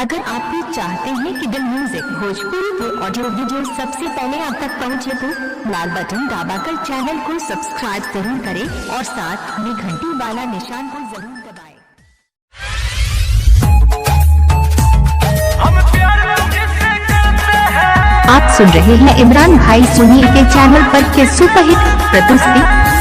अगर आप भी चाहते हैं कि दिल म्यूजिक भोजपुरी के ऑडियो वीडियो सबसे पहले आप तक पहुंचे तो लाल बटन दबाकर चैनल को सब्सक्राइब जरूर करें और साथ में घंटी वाला निशान को जरूर दबाएं। आप सुन रहे हैं इमरान भाई सोनी के चैनल पर के सुपरहिट प्रस्तुति।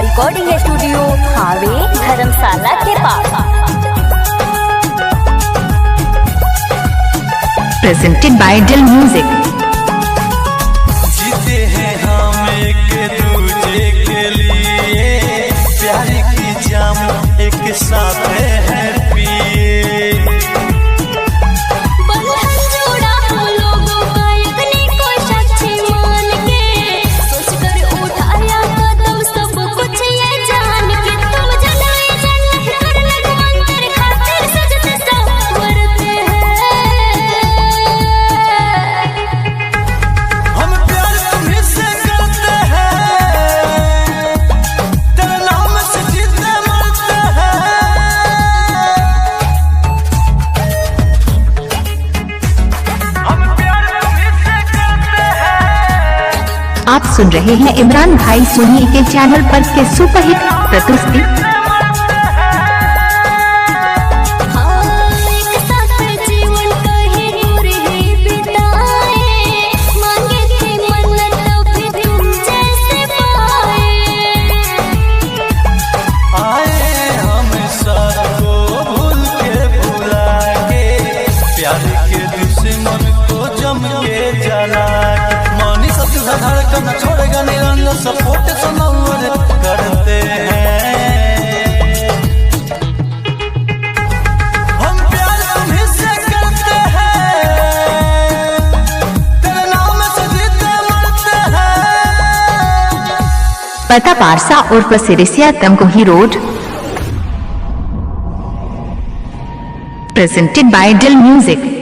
रिकॉर्डिंग स्टूडियो हावे धर्मशाला के पास। Presented by Dil music. जीते हैं हम एक दूजे के लिए, प्यार की जाम एक साथ है पिए। आप सुन रहे हैं इमरान भाई सोनी के चैनल पर के सुपरहिट प्रस्तुति। धड़कन छोड़ेगा निरंजन सपोर्ट सनवर करते हैं हम, प्यार तुम्हीं से करते हैं, तेरे नाम से जीते मरते हैं। पता पारसा और Sirisiya Tamkohi road. Presented by Dil music.